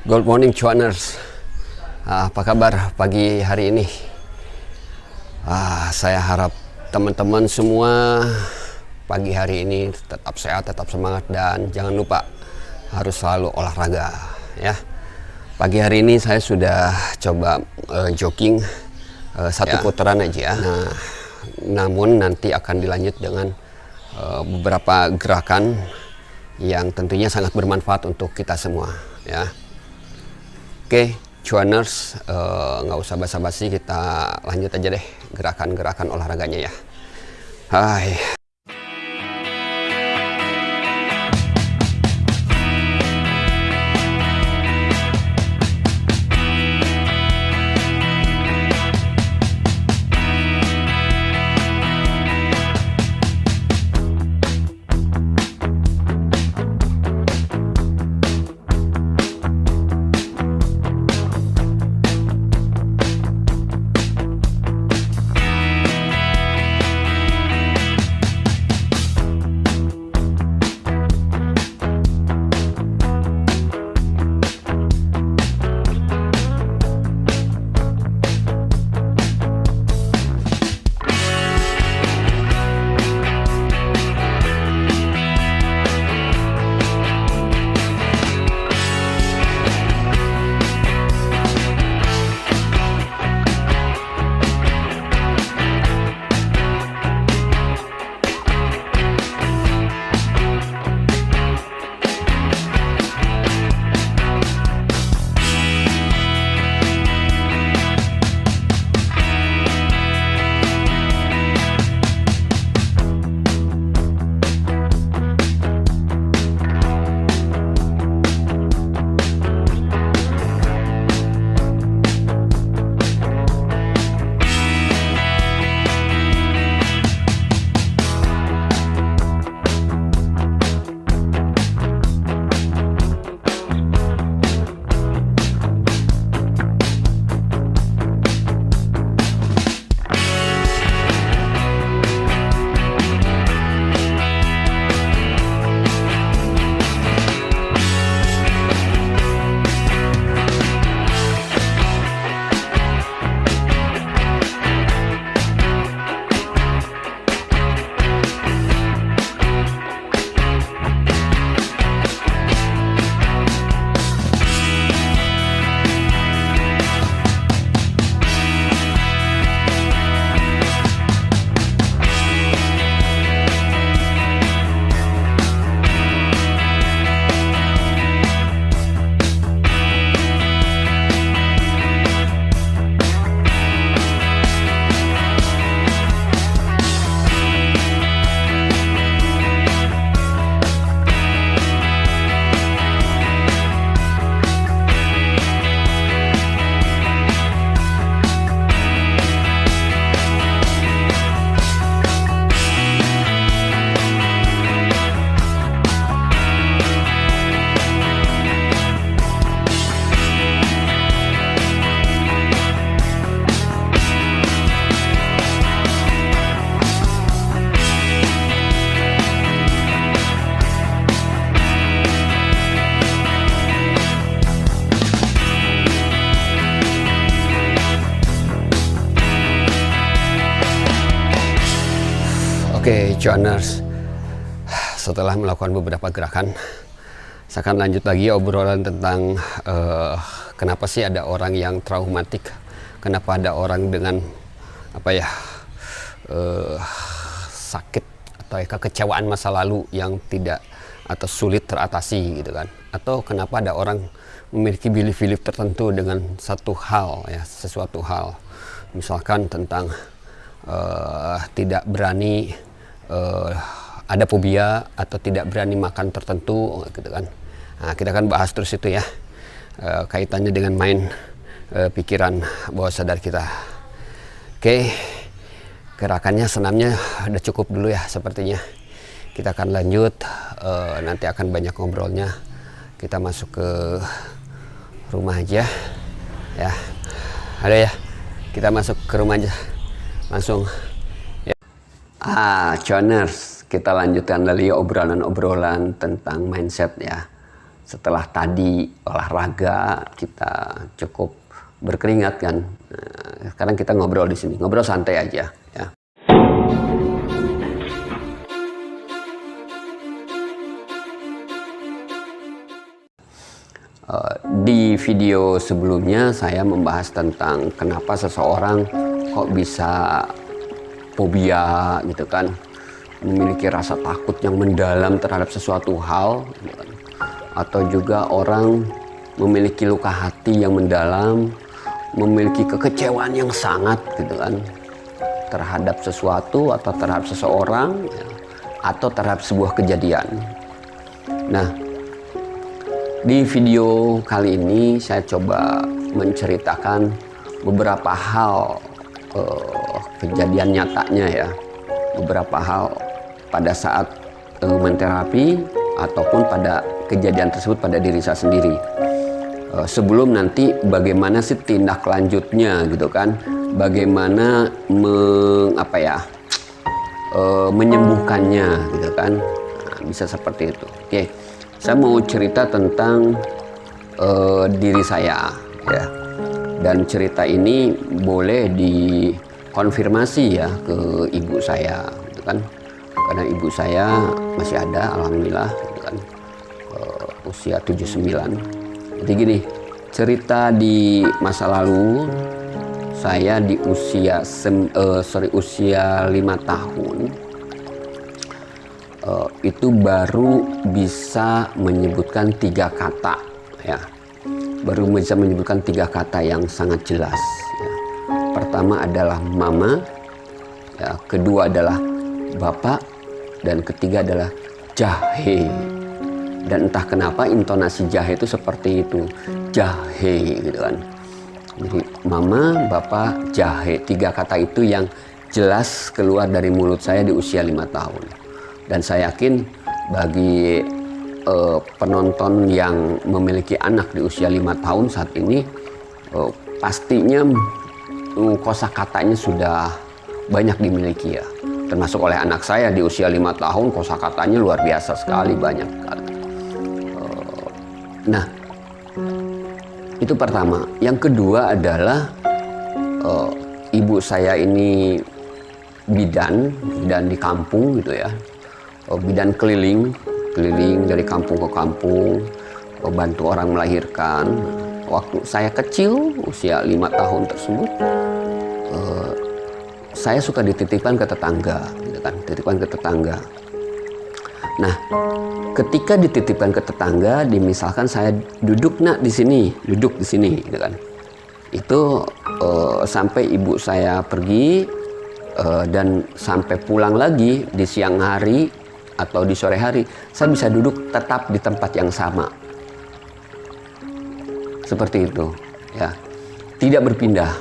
Good morning cuaners. Apa kabar pagi hari ini? Saya harap teman-teman semua pagi hari ini tetap sehat, tetap semangat, dan jangan lupa harus selalu olahraga ya. Pagi hari ini saya sudah coba jogging satu putaran aja. Namun nanti akan dilanjut dengan beberapa gerakan yang tentunya sangat bermanfaat untuk kita semua ya. Oke, cuaners, nggak usah basa-basi, kita lanjut aja deh gerakan-gerakan olahraganya ya. Hai. Oke, cuaners, setelah melakukan beberapa gerakan, saya akan lanjut lagi obrolan tentang kenapa sih ada orang yang traumatik, kenapa ada orang dengan sakit atau kekecewaan masa lalu yang tidak atau sulit teratasi gitu kan, atau kenapa ada orang memiliki belief tertentu dengan satu hal ya, sesuatu hal, misalkan tentang tidak berani, ada fobia atau tidak berani makan tertentu gitu kan. Nah, kita akan bahas terus itu ya, kaitannya dengan main pikiran bawah sadar kita. Oke, gerakannya senamnya udah cukup dulu ya sepertinya. Kita akan lanjut, nanti akan banyak ngobrolnya. Kita masuk ke rumah aja ya. Ada ya, kita masuk ke rumah aja langsung. Cuaners, kita lanjutkan lagi obrolan-obrolan tentang mindset ya. setelah tadi olahraga kita cukup berkeringat kan. Nah, sekarang kita ngobrol di sini, ngobrol santai aja ya. Di video sebelumnya saya membahas tentang kenapa seseorang kok bisa fobia gitu kan, memiliki rasa takut yang mendalam terhadap sesuatu hal gitu kan. Atau juga orang memiliki luka hati yang mendalam, memiliki kekecewaan yang sangat gitu kan terhadap sesuatu atau terhadap seseorang ya, atau terhadap sebuah kejadian. Nah, di video kali ini saya coba menceritakan beberapa hal kejadian nyatanya ya, beberapa hal pada saat menterapi ataupun pada kejadian tersebut pada diri saya sendiri. Sebelum nanti bagaimana sih tindak lanjutnya gitu kan, bagaimana menyembuhkannya gitu kan. Nah, bisa seperti itu. Oke, saya mau cerita tentang diri saya ya, dan cerita ini boleh dikonfirmasi ya ke ibu saya gitu kan, karena ibu saya masih ada alhamdulillah gitu kan, usia 79. Jadi gini, cerita di masa lalu saya di usia 5 tahun itu baru bisa menyebutkan 3 kata ya, baru bisa menyebutkan 3 kata yang sangat jelas ya. Pertama adalah mama ya, kedua adalah bapak, dan ketiga adalah jahe. Dan entah kenapa intonasi jahe itu seperti itu, jahe gitu kan. Jadi mama, bapak, jahe, 3 kata itu yang jelas keluar dari mulut saya di usia 5 tahun. Dan saya yakin bagi penonton yang memiliki anak di usia 5 tahun saat ini, pastinya kosakatanya sudah banyak dimiliki ya. Termasuk oleh anak saya di usia 5 tahun, kosakatanya luar biasa sekali, banyak sekali. Nah, itu pertama. Yang kedua adalah ibu saya ini bidan di kampung gitu ya, bidan keliling dari kampung ke kampung, bantu orang melahirkan. Waktu saya kecil, usia 5 tahun tersebut, saya suka dititipkan ke tetangga, gitu kan, titipkan ke tetangga. Nah, ketika dititipkan ke tetangga, misalkan saya duduk di sini, gitu kan. Itu sampai ibu saya pergi dan sampai pulang lagi di siang hari atau di sore hari, saya bisa duduk tetap di tempat yang sama. Seperti itu, ya. Tidak berpindah.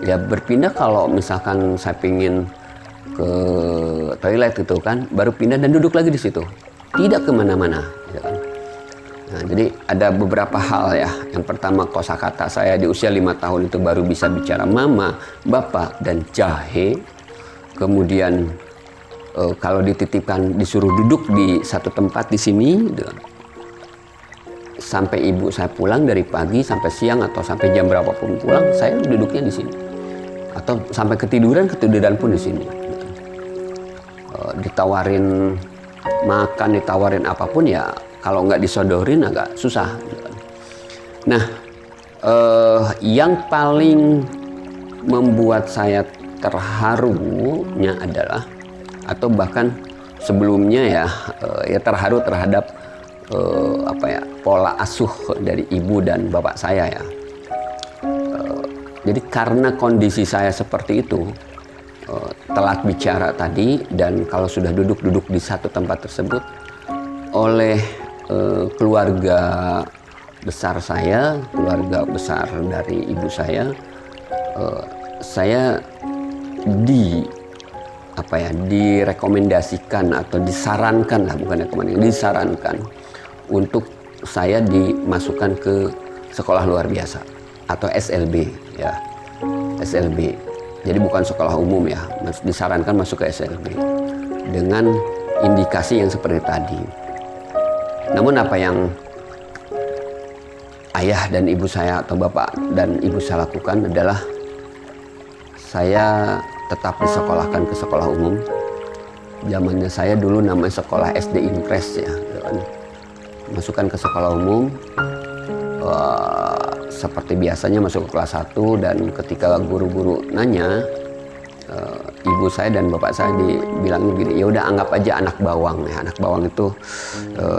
Ya berpindah kalau misalkan saya pingin ke toilet gitu kan, baru pindah dan duduk lagi di situ, tidak kemana-mana gitu kan. Nah, jadi ada beberapa hal ya. Yang pertama, kosakata saya di usia 5 tahun itu baru bisa bicara mama, bapak, dan jahe. Kemudian kalau dititipkan, disuruh duduk di satu tempat di sini gitu kan, sampai ibu saya pulang dari pagi sampai siang atau sampai jam berapapun pulang, saya duduknya di sini. Atau sampai ketiduran pun di sini. Ditawarin makan, ditawarin apapun ya, kalau nggak disodorin agak susah. Nah, yang paling membuat saya terharunya adalah, atau bahkan sebelumnya ya terharu terhadap pola asuh dari ibu dan bapak saya ya. Jadi karena kondisi saya seperti itu, telat bicara tadi, dan kalau sudah duduk di satu tempat tersebut, oleh keluarga besar saya, keluarga besar dari ibu saya direkomendasikan atau disarankan lah, bukan rekomendasi, disarankan untuk saya dimasukkan ke sekolah luar biasa atau SLB ya, SLB. Jadi bukan sekolah umum ya, disarankan masuk ke SLB dengan indikasi yang seperti tadi. Namun apa yang ayah dan ibu saya atau bapak dan ibu saya lakukan adalah saya tetap disekolahkan ke sekolah umum. Zamannya saya dulu namanya sekolah SD Impres ya, gitu kan. Masukkan ke sekolah umum, seperti biasanya masuk ke kelas 1, dan ketika guru-guru nanya, ibu saya dan bapak saya dibilang begini, ya udah anggap aja anak bawang ya. Anak bawang itu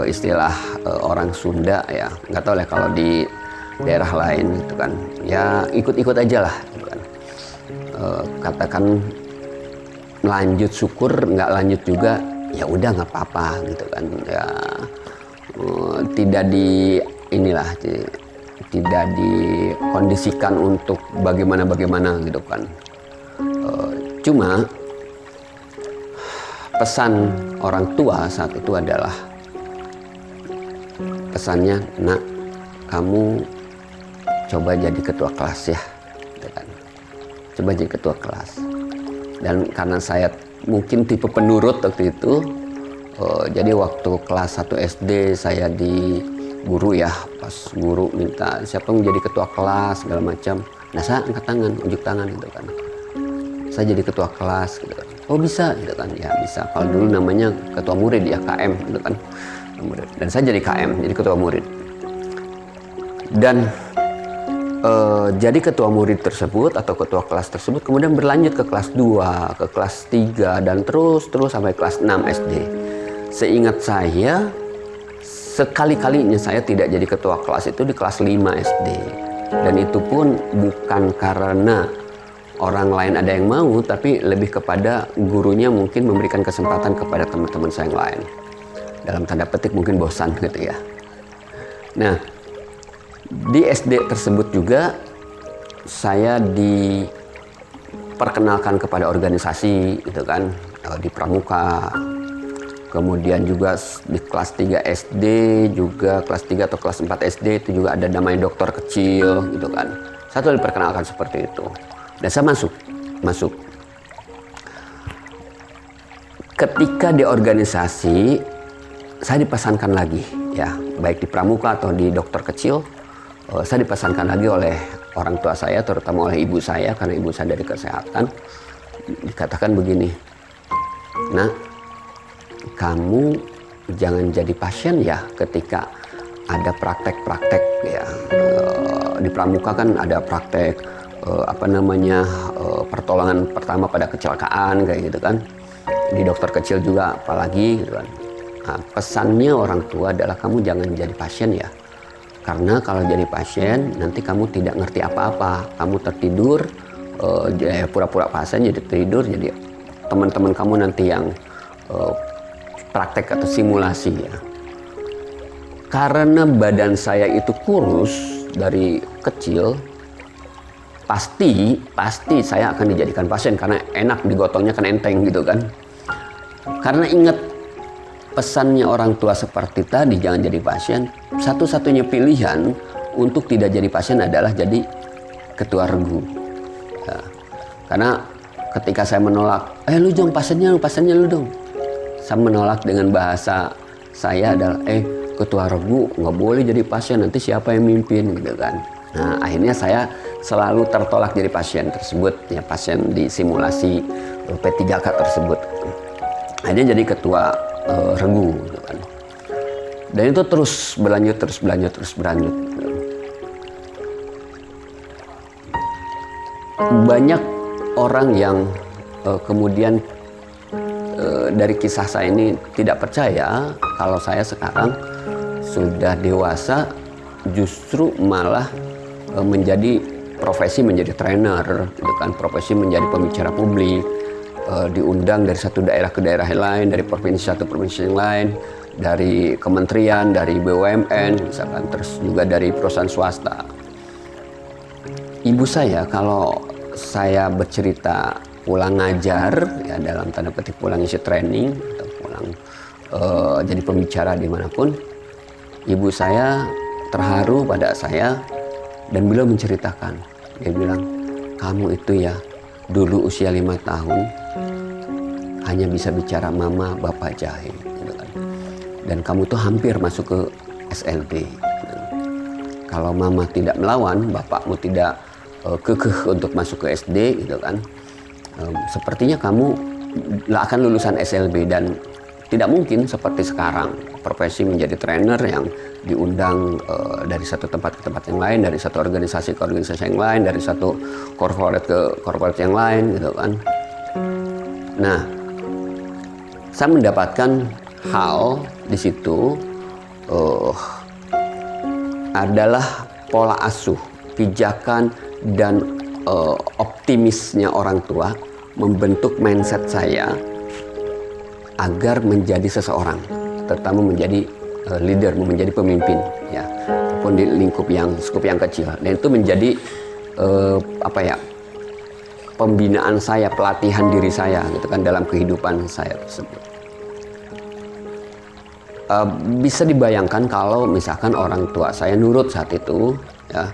istilah orang Sunda ya, nggak tahu lah kalau di daerah lain gitu kan, ya ikut-ikut aja lah gitu kan. Katakan lanjut syukur, nggak lanjut juga ya udah nggak apa-apa gitu kan ya. Tidak tidak dikondisikan untuk bagaimana gitu kan. Cuma pesan orang tua saat itu adalah pesannya, nak, kamu coba jadi ketua kelas ya, gitu kan. Coba jadi ketua kelas. Dan karena saya mungkin tipe penurut waktu itu, jadi waktu kelas 1 SD saya di guru ya, pas guru minta siapa yang menjadi ketua kelas segala macam, nah saya angkat tangan, unjuk tangan gitu kan. Saya jadi ketua kelas gitu kan. Oh bisa gitu kan, ya bisa. Kalau dulu namanya ketua murid ya, KM gitu kan. Dan saya jadi KM, jadi ketua murid. Dan jadi ketua murid tersebut atau ketua kelas tersebut kemudian berlanjut ke kelas 2, ke kelas 3, dan terus sampai kelas 6 SD. Seingat saya, sekali-kalinya saya tidak jadi ketua kelas itu di kelas 5 SD. Dan itu pun bukan karena orang lain ada yang mau, tapi lebih kepada gurunya mungkin memberikan kesempatan kepada teman-teman saya yang lain. Dalam tanda petik mungkin bosan gitu ya. Nah, di SD tersebut juga saya diperkenalkan kepada organisasi gitu kan, di Pramuka. Kemudian juga di kelas 3 SD juga, kelas 3 atau kelas 4 SD itu juga ada namanya dokter kecil gitu kan. Saya diperkenalkan seperti itu. Dan saya masuk. Ketika di organisasi, saya dipesankan lagi ya, baik di Pramuka atau di dokter kecil, saya dipesankan lagi oleh orang tua saya, terutama oleh ibu saya, karena ibu saya dari kesehatan, dikatakan begini, nak, kamu jangan jadi pasien ya ketika ada praktek-praktek ya. Di Pramuka kan ada praktek pertolongan pertama pada kecelakaan kayak gitu kan. Di dokter kecil juga apalagi gitu kan. Nah, pesannya orang tua adalah kamu jangan jadi pasien ya. Karena kalau jadi pasien nanti kamu tidak ngerti apa-apa. Kamu tertidur, pura-pura pasien jadi tidur, jadi teman-teman kamu nanti yang praktek atau simulasi ya. Karena badan saya itu kurus dari kecil, pasti saya akan dijadikan pasien karena enak, digotongnya kan enteng gitu kan. Karena ingat pesannya orang tua seperti tadi, jangan jadi pasien, satu-satunya pilihan untuk tidak jadi pasien adalah jadi ketua regu ya. Karena ketika saya menolak, lu dong pasiennya lu dong, saya menolak dengan bahasa saya adalah ketua regu nggak boleh jadi pasien, nanti siapa yang mimpin gitu kan. Nah akhirnya saya selalu tertolak jadi pasien tersebut ya, pasien di simulasi P3K tersebut. Akhirnya jadi ketua regu gitu kan. Dan itu terus berlanjut. Banyak orang yang kemudian dari kisah saya ini tidak percaya kalau saya sekarang sudah dewasa justru malah menjadi menjadi trainer gitu kan, profesi menjadi pembicara publik, diundang dari satu daerah ke daerah yang lain, dari provinsi satu provinsi yang lain, dari kementerian, dari BUMN misalkan, terus juga dari perusahaan swasta. Ibu saya kalau saya bercerita pulang ngajar ya, dalam tanda petik pulang isi training atau pulang jadi pembicara dimanapun, ibu saya terharu pada saya dan beliau menceritakan, dia bilang, kamu itu ya dulu usia 5 tahun hanya bisa bicara mama, bapak, jahe gitu kan. Dan kamu tuh hampir masuk ke SLB gitu. kalau mama tidak melawan, bapakmu tidak kekeh untuk masuk ke SD gitu kan, sepertinya kamu akan lulusan SLB. Dan tidak mungkin seperti sekarang profesi menjadi trainer yang diundang dari satu tempat ke tempat yang lain, dari satu organisasi ke organisasi yang lain, dari satu corporate ke corporate yang lain gitu kan. Nah, saya mendapatkan hal di situ adalah pola asuh, pijakan dan optimisnya orang tua membentuk mindset saya agar menjadi seseorang, terutama menjadi leader, menjadi pemimpin, ya, walaupun di skup yang kecil. Dan itu menjadi pembinaan saya, pelatihan diri saya, gitu kan, dalam kehidupan saya tersebut. Bisa dibayangkan kalau misalkan orang tua saya nurut saat itu, ya,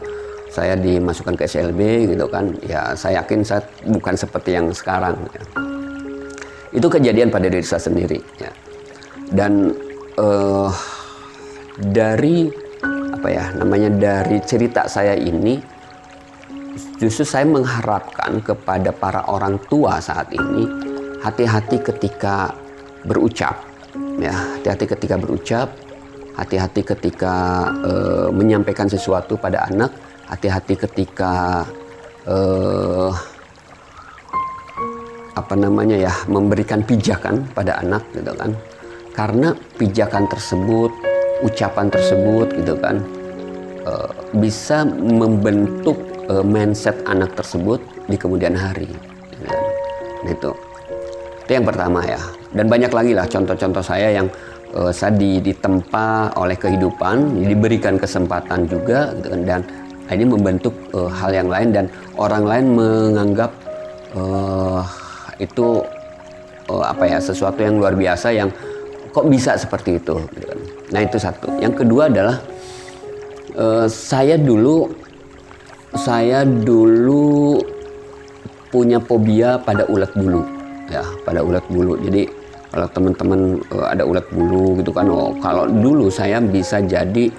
saya dimasukkan ke SLB gitu kan, ya saya yakin saya bukan seperti yang sekarang. Ya. Itu kejadian pada diri saya sendiri. Ya. Dan dari dari cerita saya ini, justru saya mengharapkan kepada para orang tua saat ini, hati-hati ketika berucap. Ya, hati-hati ketika berucap, hati-hati ketika menyampaikan sesuatu pada anak, hati-hati ketika memberikan pijakan pada anak gitu kan. Karena pijakan tersebut, ucapan tersebut gitu kan, bisa membentuk mindset anak tersebut di kemudian hari. Gitu kan. Nah, itu yang pertama ya. Dan banyak lagi lah contoh-contoh saya yang saya ditempa oleh kehidupan, diberikan kesempatan juga gitu kan, dan ini membentuk hal yang lain, dan orang lain menganggap itu sesuatu yang luar biasa, yang kok bisa seperti itu gitu kan. Nah, itu satu. Yang kedua adalah saya dulu punya fobia pada ulat bulu, ya, pada ulat bulu. Jadi kalau teman-teman ada ulat bulu gitu kan, kalau dulu saya bisa jadi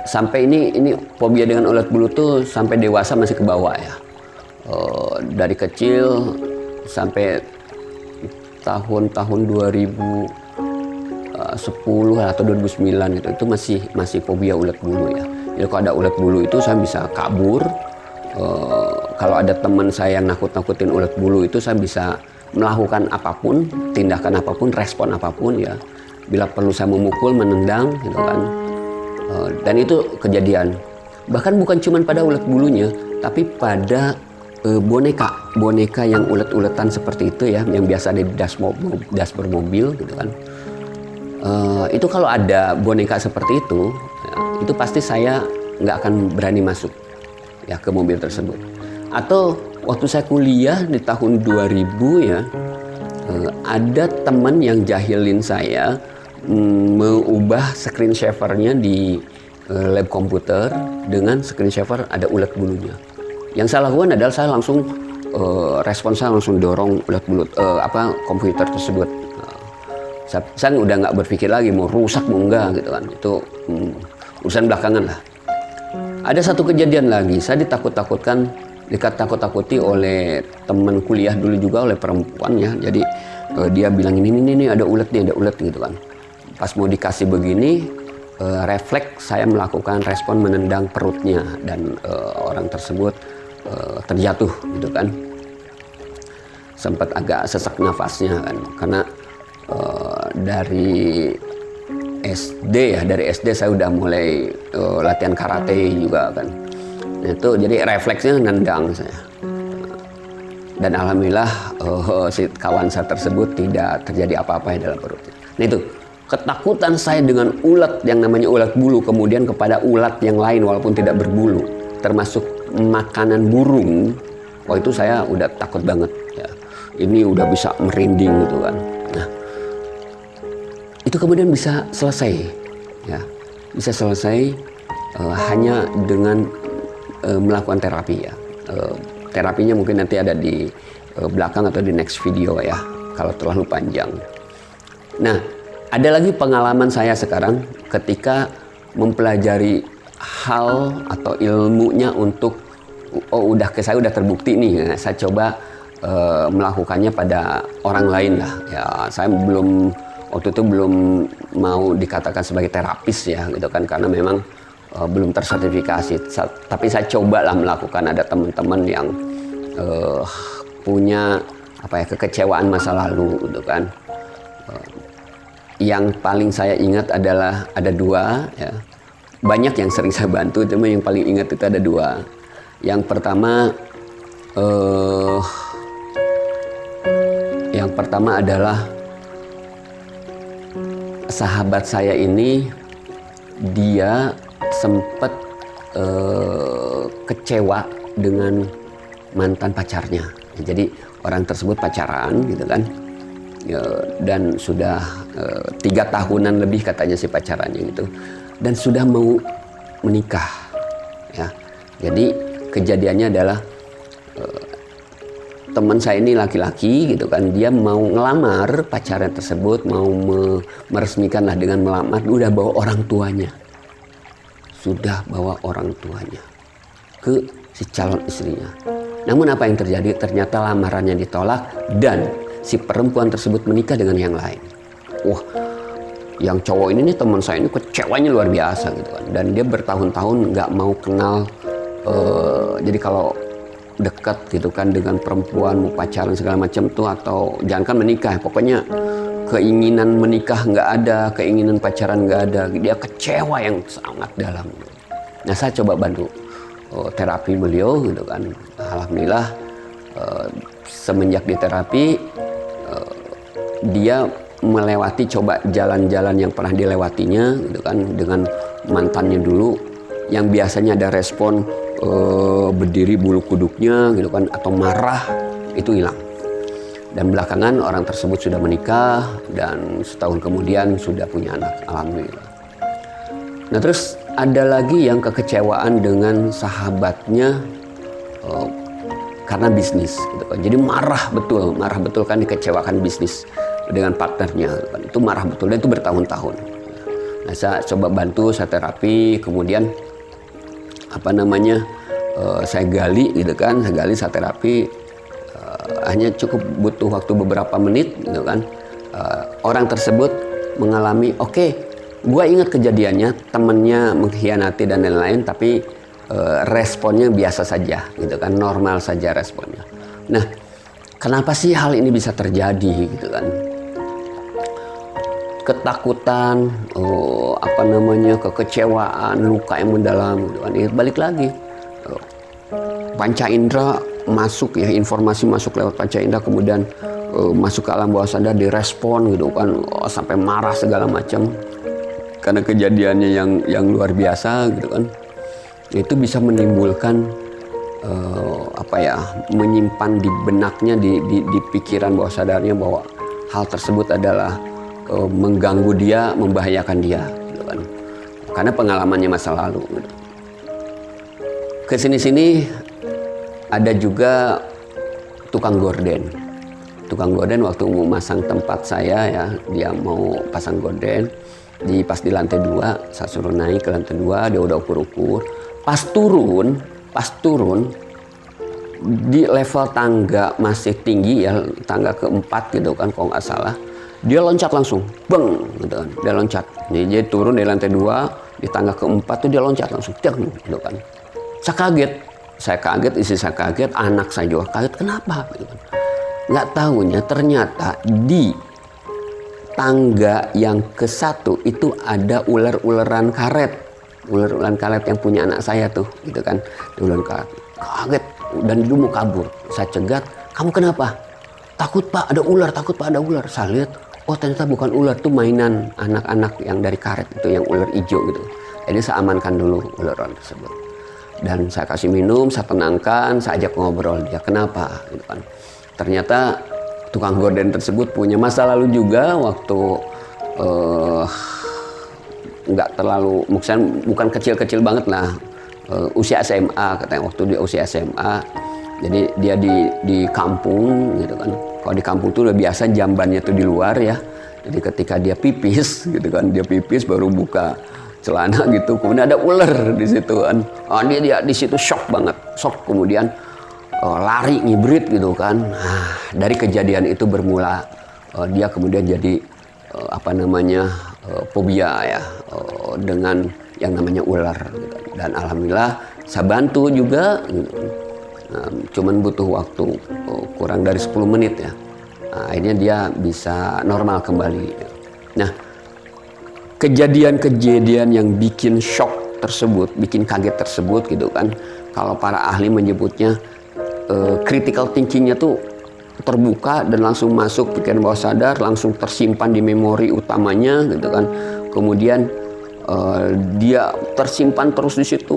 sampai ini fobia dengan ulat bulu tuh sampai dewasa masih ke bawah ya. Dari kecil sampai tahun 2010 atau 2009 gitu, itu masih fobia ulat bulu ya. Jadi kalau ada ulat bulu itu saya bisa kabur. Kalau ada teman saya yang nakut-nakutin ulat bulu itu, saya bisa melakukan apapun, tindakan apapun, respon apapun ya. Bila perlu saya memukul, menendang gitu kan. Dan itu kejadian. Bahkan bukan cuma pada ulat bulunya, tapi pada boneka yang ulet-uletan seperti itu ya, yang biasa ada di dashboard mobil gitu kan. Itu kalau ada boneka seperti itu, ya, itu pasti saya nggak akan berani masuk ya ke mobil tersebut. Atau waktu saya kuliah di tahun 2000 ya, ada teman yang jahilin saya, mengubah screen savernya di lab komputer dengan screen saver ada ulat bulunya. Yang saya lakukan adalah saya langsung respon saya langsung dorong ulat bulu komputer tersebut. Saya udah nggak berpikir lagi mau rusak mau enggak gitu kan. Itu urusan belakangan lah. Ada satu kejadian lagi, saya ditakut-takuti oleh teman kuliah dulu juga, oleh perempuan ya. Jadi dia bilang ini ada ulat gitu kan. Pas mau dikasih begini, refleks saya melakukan respon menendang perutnya, dan orang tersebut terjatuh gitu kan. Sempat agak sesak nafasnya kan, karena dari SD saya udah mulai latihan karate juga kan. Nah, itu jadi refleksnya nendang saya. Dan alhamdulillah si kawan saya tersebut tidak terjadi apa-apa dalam perutnya. Nah, itu ketakutan saya dengan ulat yang namanya ulat bulu, kemudian kepada ulat yang lain walaupun tidak berbulu, termasuk makanan burung. Wah, itu saya udah takut banget ya. Ini udah bisa merinding gitu kan. Nah, itu kemudian bisa selesai ya. Bisa selesai hanya dengan melakukan terapi ya. Terapinya mungkin nanti ada di belakang atau di next video ya, kalau terlalu panjang. Nah, Ada lagi pengalaman saya sekarang ketika mempelajari hal atau ilmunya untuk saya udah terbukti nih, ya, saya coba melakukannya pada orang lain lah. Ya, saya waktu itu belum mau dikatakan sebagai terapis ya gitu kan, karena memang belum tersertifikasi. Tapi saya coba lah melakukan. Ada teman-teman yang punya kekecewaan masa lalu gitu kan. Yang paling saya ingat adalah ada 2 ya. Banyak yang sering saya bantu, cuma yang paling ingat itu ada 2. Yang pertama adalah sahabat saya ini, dia sempat kecewa dengan mantan pacarnya. Jadi orang tersebut pacaran gitu kan. Dan sudah 3 tahunan lebih katanya si pacarannya gitu, dan sudah mau menikah ya. Jadi kejadiannya adalah teman saya ini laki-laki gitu kan, dia mau ngelamar pacarnya tersebut, mau meresmikan lah dengan melamar, sudah bawa orang tuanya ke si calon istrinya. Namun apa yang terjadi? Ternyata lamarannya ditolak dan si perempuan tersebut menikah dengan yang lain. Wah, yang cowok ini nih, teman saya ini kecewanya luar biasa gitu kan. Dan dia bertahun-tahun nggak mau kenal. Jadi kalau dekat gitu kan dengan perempuan, mau pacaran segala macam tuh, atau jangankan menikah, pokoknya keinginan menikah nggak ada, keinginan pacaran nggak ada. Dia kecewa yang sangat dalam. Nah, saya coba bantu terapi beliau gitu kan. Alhamdulillah semenjak di terapi, dia melewati coba jalan-jalan yang pernah dilewatinya gitu kan, dengan mantannya dulu, yang biasanya ada respon berdiri bulu kuduknya gitu kan, atau marah, itu hilang. Dan belakangan orang tersebut sudah menikah dan setahun kemudian sudah punya anak, alhamdulillah. Nah, terus ada lagi yang kekecewaan dengan sahabatnya karena bisnis gitu kan. Jadi marah betul kan, dikecewakan bisnis dengan partnernya kan. Itu marah betul, dan itu bertahun-tahun. Nah, saya coba bantu, saya terapi, kemudian saya gali gitu kan, saya terapi, hanya cukup butuh waktu beberapa menit gitu kan. Orang tersebut mengalami, gua ingat kejadiannya, temennya mengkhianati dan lain-lain, tapi responnya biasa saja gitu kan, normal saja responnya. Nah, kenapa sih hal ini bisa terjadi gitu kan? Ketakutan, kekecewaan, luka yang mendalam gitu kan. Balik lagi, panca indera masuk ya, informasi masuk lewat panca indera, kemudian masuk ke alam bawah sadar, direspon gitu kan, sampai marah segala macam karena kejadiannya yang luar biasa gitu kan. Itu bisa menimbulkan menyimpan di benaknya, di pikiran bawah sadarnya, bahwa hal tersebut adalah mengganggu dia, membahayakan dia gitu kan, karena pengalamannya masa lalu gitu. Kesini-sini ada juga tukang gorden. Tukang gorden waktu mau masang tempat saya ya, dia mau pasang gorden, pas di lantai 2, saya suruh naik ke lantai 2, dia udah ukur-ukur. Pas turun di level tangga masih tinggi ya, tangga keempat gitu kan kalau nggak salah, dia loncat langsung, beng gitu kan, dia loncat. Dia turun dari lantai 2, di tangga keempat tuh dia loncat langsung, gitu kan. Saya kaget, istri saya kaget, anak saya juga kaget, kenapa? Gitu kan. Nggak tahunya ternyata di tangga yang ke-1 itu ada ular-ularan karet. Ular-ular karet yang punya anak saya tuh gitu kan, ular karet. Kaget dan dia mau kabur. Saya cegat, kamu kenapa? Takut pak ada ular, Saya lihat, ternyata bukan ular, tuh mainan anak-anak yang dari karet itu, yang ular hijau gitu. Jadi saya amankan dulu ular tersebut, dan saya kasih minum, saya tenangkan, saya ajak ngobrol, dia kenapa gitu kan. Ternyata tukang gorden tersebut punya masa lalu juga, waktu nggak terlalu, bukan kecil-kecil banget lah, usia SMA katanya, waktu dia usia SMA. Jadi dia di kampung gitu kan. Kalau di kampung tuh udah biasa jambannya tuh di luar ya. Jadi ketika dia pipis gitu kan, dia pipis baru buka celana gitu, kemudian ada ular di situ kan. Dia di situ shock banget, shock, kemudian lari ngibrit gitu kan. Nah, dari kejadian itu bermula dia kemudian jadi fobia ya dengan yang namanya ular gitu. Dan alhamdulillah saya bantu juga gitu. Nah, cuman butuh waktu kurang dari 10 menit ya. Nah, akhirnya dia bisa normal kembali. Nah, kejadian-kejadian yang bikin shock tersebut, bikin kaget tersebut gitu kan, kalau para ahli menyebutnya critical thinkingnya tuh terbuka dan langsung masuk pikiran bawah sadar, langsung tersimpan di memori utamanya gitu kan. Kemudian dia tersimpan terus di situ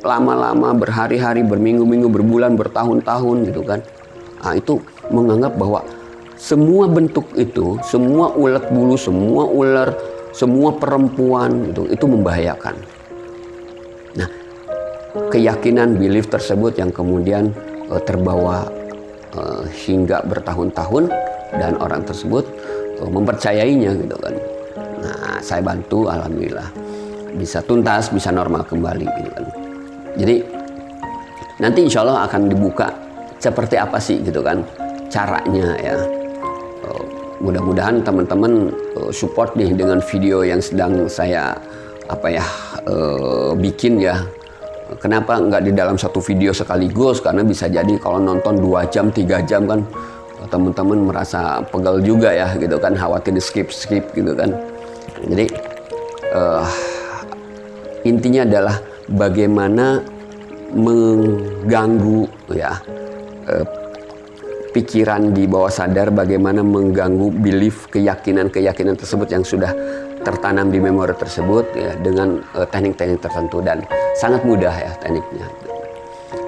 lama-lama, berhari-hari, berminggu-minggu, berbulan, bertahun-tahun gitu kan. Nah, itu menganggap bahwa semua bentuk itu, semua ulet bulu, semua ular, semua perempuan itu membahayakan. Nah, keyakinan, belief tersebut yang kemudian terbawa hingga bertahun-tahun dan orang tersebut mempercayainya gitu kan. Nah, saya bantu, alhamdulillah bisa tuntas, bisa normal kembali gitu kan. Jadi nanti insya Allah akan dibuka seperti apa sih gitu kan caranya ya. Mudah-mudahan teman-teman support nih dengan video yang sedang saya bikin ya. Kenapa nggak di dalam satu video sekaligus? Karena bisa jadi kalau nonton 2 jam, 3 jam kan teman-teman merasa pegal juga ya gitu kan, khawatir di skip gitu kan. Jadi intinya adalah bagaimana mengganggu ya pikiran di bawah sadar, bagaimana mengganggu belief, keyakinan tersebut yang sudah tertanam di memori tersebut ya, dengan teknik-teknik tertentu, dan sangat mudah ya tekniknya.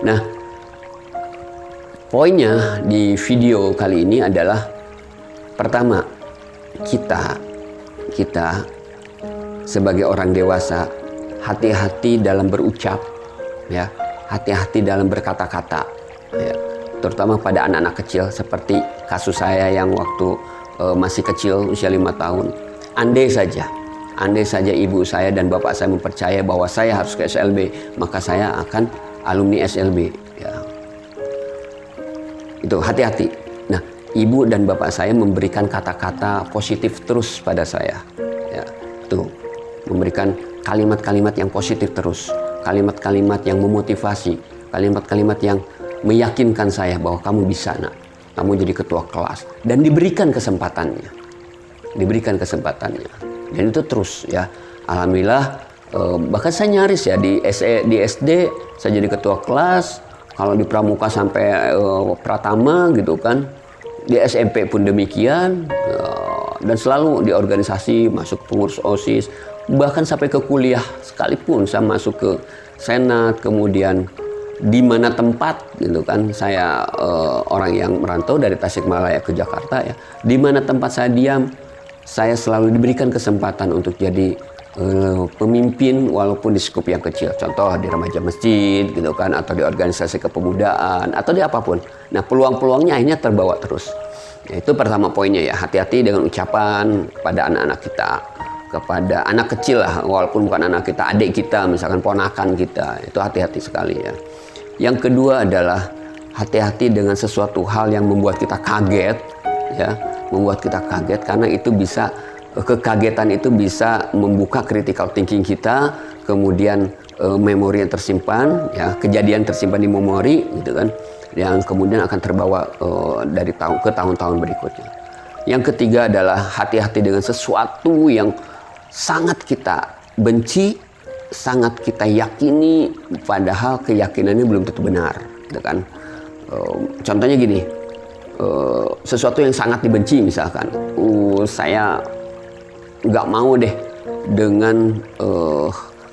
Nah, poinnya di video kali ini adalah pertama, kita sebagai orang dewasa hati-hati dalam berucap ya, hati-hati dalam berkata-kata ya, terutama pada anak-anak kecil seperti kasus saya yang waktu masih kecil usia 5 tahun. Andai saja ibu saya dan bapak saya mempercaya bahwa saya harus ke SLB, maka saya akan alumni SLB ya. Itu hati-hati. Nah, ibu dan bapak saya memberikan kata-kata positif terus pada saya ya. Tuh, memberikan kalimat-kalimat yang positif terus, kalimat-kalimat yang memotivasi, kalimat-kalimat yang meyakinkan saya bahwa kamu bisa, nak, kamu jadi ketua kelas, dan diberikan kesempatannya, dan itu terus ya. Alhamdulillah, bahkan saya nyaris ya di SD saya jadi ketua kelas, kalau di pramuka sampai pratama gitu kan, di SMP pun demikian, dan selalu di organisasi, masuk pengurus OSIS, bahkan sampai ke kuliah sekalipun saya masuk ke senat. Kemudian di mana tempat gitu kan, saya orang yang merantau dari Tasikmalaya ke Jakarta ya, di mana tempat saya diam, saya selalu diberikan kesempatan untuk jadi pemimpin walaupun di skup yang kecil, contoh di remaja masjid gitu kan, atau di organisasi kepemudaan, atau di apapun. Nah, peluang-peluangnya akhirnya terbawa terus ya. Itu pertama poinnya ya, hati-hati dengan ucapan kepada anak-anak kita, kepada anak kecil lah, walaupun bukan anak kita, adik kita, misalkan ponakan kita, itu hati-hati sekali ya. Yang kedua adalah hati-hati dengan sesuatu hal yang membuat kita kaget ya, membuat kita kaget, karena itu bisa, kekagetan itu bisa membuka critical thinking kita, kemudian memori yang tersimpan ya, kejadian tersimpan di memori gitu kan, yang kemudian akan terbawa dari tahun ke tahun-tahun berikutnya. Yang ketiga adalah hati-hati dengan sesuatu yang sangat kita benci, sangat kita yakini, padahal keyakinannya belum tentu benar gitu kan. Contohnya gini, sesuatu yang sangat dibenci, misalkan saya nggak mau deh dengan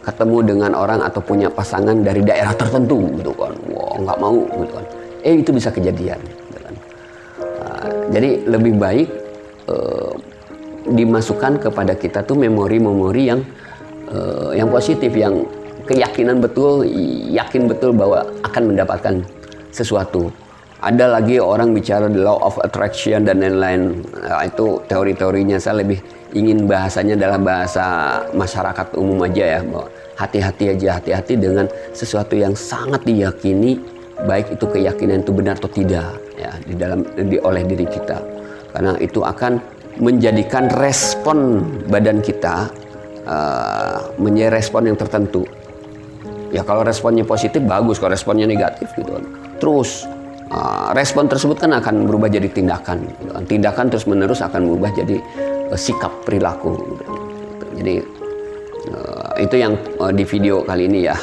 ketemu dengan orang atau punya pasangan dari daerah tertentu gitu kan, wah nggak mau gitu kan, itu bisa kejadian gitu kan. Jadi lebih baik dimasukkan kepada kita tuh memori-memori yang positif, yang keyakinan betul, yakin betul bahwa akan mendapatkan sesuatu, Ada lagi orang bicara the law of attraction dan lain-lain. Itu teori-teorinya, saya lebih ingin bahasanya dalam bahasa masyarakat umum aja ya, bahwa hati-hati aja, hati-hati dengan sesuatu yang sangat diyakini, baik itu keyakinan itu benar atau tidak ya oleh diri kita. Karena itu akan menjadikan respon badan kita menjadi respon yang tertentu. Ya kalau responnya positif bagus, kalau responnya negatif gitu kan. Terus respon tersebut kan akan berubah jadi tindakan. Tindakan terus menerus akan berubah jadi sikap perilaku. Jadi itu yang di video kali ini ya,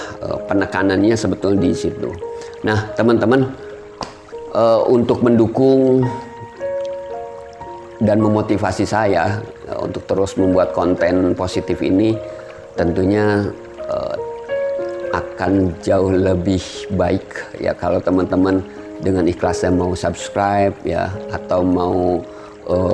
penekanannya sebetulnya di situ. Nah teman-teman, untuk mendukung dan memotivasi saya untuk terus membuat konten positif ini, tentunya akan jauh lebih baik ya kalau teman-teman dengan ikhlasnya mau subscribe ya, atau mau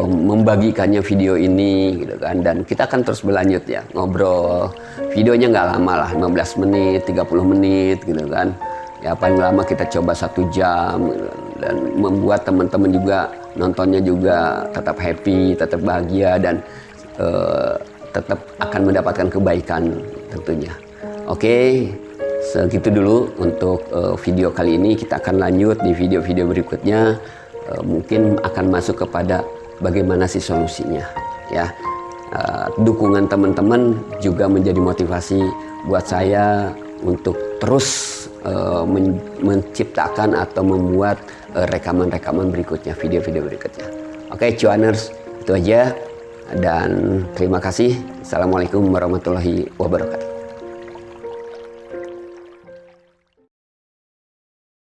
membagikannya video ini gitu kan. Dan kita akan terus berlanjut ya, ngobrol. Videonya nggak lama lah, 15 menit, 30 menit gitu kan. Ya paling lama kita coba 1 jam gitu. Dan membuat teman-teman juga nontonnya juga tetap happy, tetap bahagia, dan tetap akan mendapatkan kebaikan tentunya. Oke, segitu dulu untuk video kali ini. Kita akan lanjut di video-video berikutnya. Mungkin akan masuk kepada bagaimana sih solusinya ya. Dukungan teman-teman juga menjadi motivasi buat saya untuk terus menciptakan atau membuat rekaman-rekaman berikutnya, video-video berikutnya. Oke, cuaners, itu aja, dan terima kasih. Assalamualaikum warahmatullahi wabarakatuh.